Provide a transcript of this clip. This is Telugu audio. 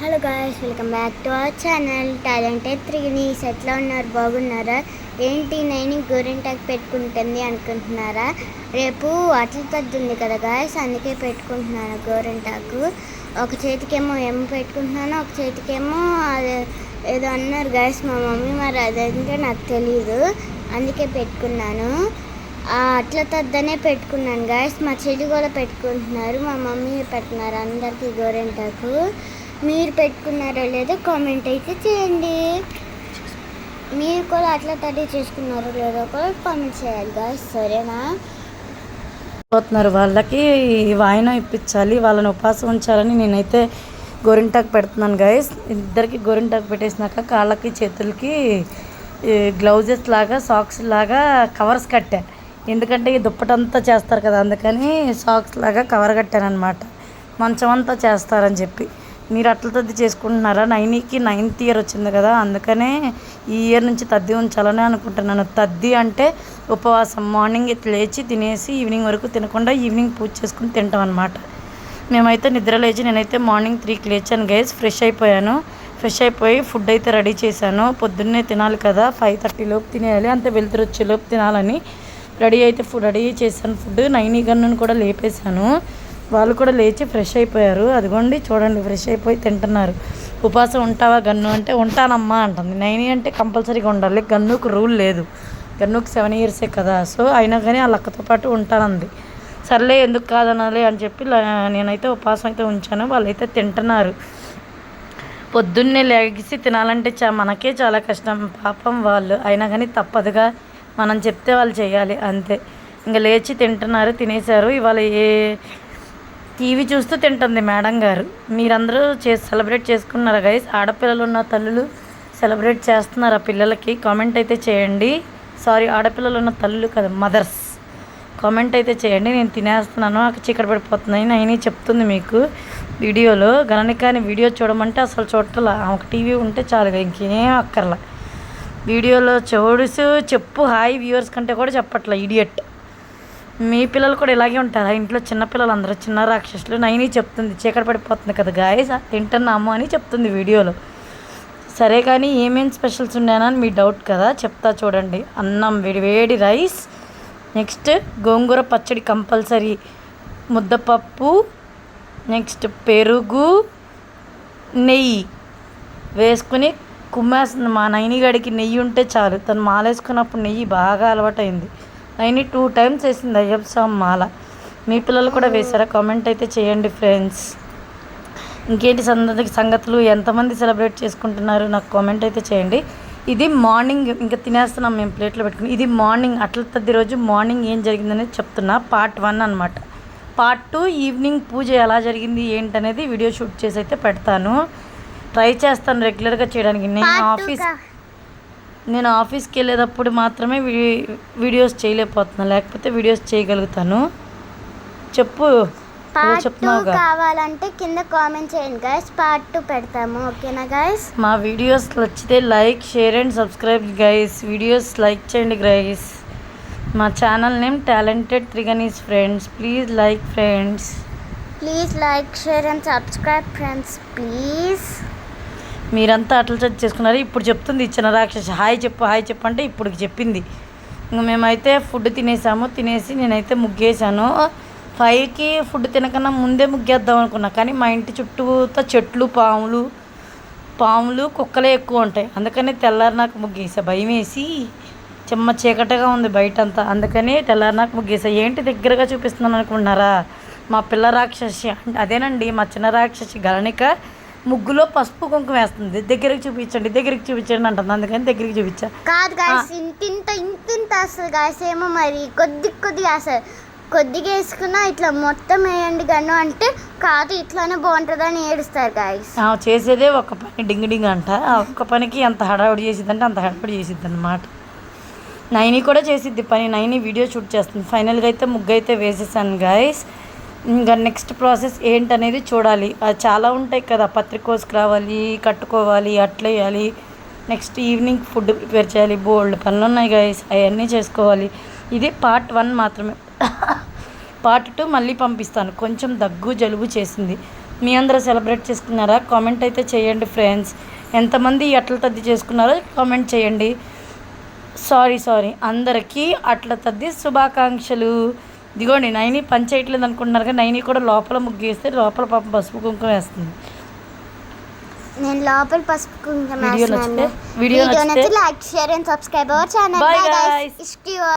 Hello guys, welcome back to our channel talented త్రిగినీస్. ఎట్లా ఉన్నారు? బాగున్నారా? ఏంటి నైని గోరింటాకు పెట్టుకుంటుంది అనుకుంటున్నారా? రేపు అట్ల తద్ది ఉంది కదా గాయ్స్, అందుకే పెట్టుకుంటున్నాను గోరింటాకు. ఒక చేతికేమో ఏమో పెట్టుకుంటున్నాను, ఒక చేతికేమో అది ఏదో అన్నారు గాయ్స్ మా మమ్మీ, మరి అదంటే నాకు తెలీదు, అందుకే పెట్టుకున్నాను. అట్ల తద్దనే పెట్టుకున్నాను గాయ్స్. మా చెల్లి కూడా పెట్టుకుంటున్నారు, మా మమ్మీ పెట్టుకున్నారు అందరికీ గోరింటాకు. మీరు పెట్టుకున్నారో లేదో కామెంట్ అయితే చేయండి. మీరు కూడా అట్లా తడి చేసుకున్నారో లేదో కూడా కామెంట్ చేయాలి గాయ్స్, సరేనా? పోతున్నారు వాళ్ళకి వాయినం ఇప్పించాలి, వాళ్ళని ఉపవాసం ఉంచాలని నేనైతే గోరింటాకు పెడుతున్నాను గాయస్. ఇద్దరికి గోరింటాకు పెట్టేసినాక కాళ్ళకి చేతులకి గ్లౌజెస్ లాగా సాక్స్ లాగా కవర్స్ కట్టా. ఎందుకంటే ఈ దుప్పటంతా చేస్తారు కదా, అందుకని సాక్స్ లాగా కవర్ కట్టాను అనమాట. మంచం అంతా చేస్తారని చెప్పి. మీరు అట్ల తద్ది చేసుకుంటున్నారా? నైనికి 9th ఇయర్ వచ్చింది కదా, అందుకనే ఈ ఇయర్ నుంచి తద్ది ఉంచాలని అనుకుంటున్నాను. తద్ది అంటే ఉపవాసం. మార్నింగ్ లేచి తినేసి ఈవినింగ్ వరకు తినకుండా ఈవినింగ్ పూజ చేసుకుని తింటాం అనమాట. మేమైతే నిద్ర లేచి నేనైతే మార్నింగ్ 3కి లేచాను గైస్. ఫ్రెష్ అయిపోయి ఫుడ్ అయితే రెడీ చేశాను. పొద్దున్నే తినాలి కదా, 5:30 లోపు తినేయాలి, అంతే వెళ్తురు వచ్చేలోపు తినాలని రెడీ చేశాను. ఫుడ్ నైని గన్నును కూడా లేపేశాను. వాళ్ళు కూడా లేచి ఫ్రెష్ అయిపోయారు. అదిగోండి చూడండి, ఫ్రెష్ అయిపోయి తింటున్నారు. ఉపవాసం ఉంటావా గన్ను అంటే ఉంటానమ్మా అంటుంది. నైని అంటే కంపల్సరీగా ఉండాలి, గన్నుకు రూల్ లేదు. గన్నుకు 7 ఇయర్సే కదా, సో అయినా కానీ వాళ్ళ అక్కతో పాటు ఉంటానంది. సర్లే ఎందుకు కాదనాలి అని చెప్పి నేనైతే ఉపవాసం అయితే ఉంచాను. వాళ్ళైతే తింటున్నారు. పొద్దున్నే లేచి తినాలంటే మనకే చాలా కష్టం, పాపం వాళ్ళు. అయినా కానీ తప్పదుగా, మనం చెప్తే వాళ్ళు చేయాలి అంతే. ఇంకా లేచి తింటున్నారు, తినేశారు. ఇవాళ టీవీ చూస్తూ తింటుంది మేడం గారు. మీరందరూ సెలబ్రేట్ చేసుకున్నారా గైస్? ఆడపిల్లలు ఉన్న తల్లులు సెలబ్రేట్ చేస్తున్నారా పిల్లలకి? కామెంట్ అయితే చేయండి. సారీ, ఆడపిల్లలు ఉన్న తల్లులు కదా, మదర్స్. కామెంట్ అయితే చేయండి. నేను తినేస్తున్నాను, చీకటి పడిపోతున్నాయి నైని చెప్తుంది మీకు వీడియోలో. గణనికాని వీడియో చూడమంటే అసలు చూడాల, ఆమెకు టీవీ ఉంటే చాలుగా, ఇంకేం అక్కర్లా. వీడియోలో చెప్పు హాయ్ వ్యూవర్స్ కంటే కూడా చెప్పట్లా, ఇడియట్. మీ పిల్లలు కూడా ఇలాగే ఉంటారా? ఇంట్లో చిన్నపిల్లలు అందరూ చిన్న రాక్షసులు. నైని చెప్తుంది చీకటి పడిపోతుంది కదా గాయస్, తింటున్నాము అని చెప్తుంది వీడియోలో. సరే కానీ ఏమేమి స్పెషల్స్ ఉన్నాయని మీ డౌట్ కదా, చెప్తా చూడండి. అన్నం, వేడి రైస్, నెక్స్ట్ గోంగూర పచ్చడి కంపల్సరీ, ముద్దపప్పు, నెక్స్ట్ పెరుగు, నెయ్యి వేసుకుని కుమ్మేస్తుంది. మా నైనిగాడికి నెయ్యి ఉంటే చాలు, తను మాలేసుకున్నప్పుడు నెయ్యి బాగా అలవాటైంది. నైని 2 times వేసింది అయ్యప్ప స్వామి మాల. మీ పిల్లలు కూడా వేశారా? కామెంట్ అయితే చేయండి ఫ్రెండ్స్. ఇంకేంటి సంగతులు, ఎంతమంది సెలబ్రేట్ చేసుకుంటున్నారు నాకు కామెంట్ అయితే చేయండి. ఇది మార్నింగ్, ఇంకా తినేస్తున్నాం మేము ప్లేట్లో పెట్టుకుని. ఇది మార్నింగ్ అట్ల తద్ది రోజు మార్నింగ్ ఏం జరిగిందనేది చెప్తున్నా, పార్ట్ 1 అనమాట. పార్ట్ 2 ఈవినింగ్ పూజ ఎలా జరిగింది ఏంటనేది వీడియో షూట్ చేసి అయితే పెడతాను. ట్రై చేస్తాను రెగ్యులర్గా చేయడానికి. నేను ఆఫీస్కి వెళ్ళేటప్పుడు మాత్రమే వీడియోస్ చేయలేకపోతున్నాను, లేకపోతే వీడియోస్ చేయగలుగుతాను. చెప్పు, చెప్తున్నావుగా. కావాలంటే కింద కామెంట్ చేయండి గైస్, పార్ట్ 2 పెడతాము, ఓకేనా గైస్? మా వీడియోస్ నచ్చితే like, share and subscribe guys. Videos like చేయండి గైస్. మా ఛానల్ నేమ్ టాలెంటెడ్ త్రిగనీస్ friends. Please like friends, please like, share and subscribe friends please. మీరంతా అట్లా చేసుకున్నారు. ఇప్పుడు చెప్తుంది ఇచ్చిన రాక్షసి, హాయ్ చెప్పు అంటే ఇప్పుడు చెప్పింది. ఇంకా మేమైతే ఫుడ్ తినేసి నేనైతే ముగ్గేసాను. 5కి ఫుడ్ తినకన్నా ముందే ముగ్గేద్దాం అనుకున్నా, కానీ మా ఇంటి చుట్టూతో చెట్లు, పాములు కుక్కలే ఎక్కువ ఉంటాయి. అందుకని తెల్లారి నాకు ముగ్గేసా, భయం వేసి. చీకటిగా ఉంది బయటంతా, అందుకని తెల్లారి నాకు ముగ్గేసా. ఏంటి దగ్గరగా చూపిస్తున్నాను అనుకుంటున్నారా? మా పిల్ల రాక్షసి అదేనండి, మా చిన్న రాక్షసి గణనిక ముగ్గులో పసుపు కుంకుమ వేస్తుంది. దగ్గరికి చూపించండి అంటుంది, అందుకని దగ్గరికి చూపించా. కాదు గాయస్, ఇంత అసలు గాయస్, ఏమో మరి కొద్దిగా అసలు కొద్దిగా వేసుకున్నా ఇట్లా మొత్తం వేయండి గన్ను అంటే, కాదు ఇట్లానే బాగుంటుందని ఏడుస్తారు గాయస్. చేసేదే ఒక పని డింగ్ అంట. ఆ ఒక్క పనికి ఎంత హడావుడి చేసిద్దంటే అంత హడావుడి చేసిద్ది అనమాట. నైని కూడా చేసిద్ది పని. నైని వీడియో షూట్ చేస్తుంది. ఫైనల్గా అయితే ముగ్గు అయితే వేసేసాను గాయస్. ఇంకా నెక్స్ట్ ప్రాసెస్ ఏంటనేది చూడాలి. అది చాలా ఉంటాయి కదా, పత్రికోసుకు రావాలి, కట్టుకోవాలి, అట్లా వేయాలి. నెక్స్ట్ ఈవినింగ్ ఫుడ్ ప్రిపేర్ చేయాలి, బోల్డ్ పనులు ఉన్నాయి గైస్, అవన్నీ చేసుకోవాలి. ఇది పార్ట్ 1 మాత్రమే. పార్ట్ 2 మళ్ళీ పంపిస్తాను. కొంచెం దగ్గు జలుబు చేసింది, మీ అందరూ సెలబ్రేట్ చేసుకున్నారా? కామెంట్ అయితే చేయండి ఫ్రెండ్స్. ఎంతమంది అట్ల తద్ది చేసుకున్నారో కామెంట్ చేయండి. సారీ అందరికీ అట్ల తద్ది శుభాకాంక్షలు. ఇదిగోండి నైని పని చేయట్లేదు అనుకుంటున్నారు కానీ నైని కూడా లోపల ముగ్గు వేస్తే లోపల పాపం పసుపు కుంకుమ వేస్తుంది. నేను లోపల పసుపు కుంకుమ వీడియో వేస్తున్నాను. నచ్చితే వీడియో నచ్చితే like share and subscribe our channel. Bye by guys. Guys.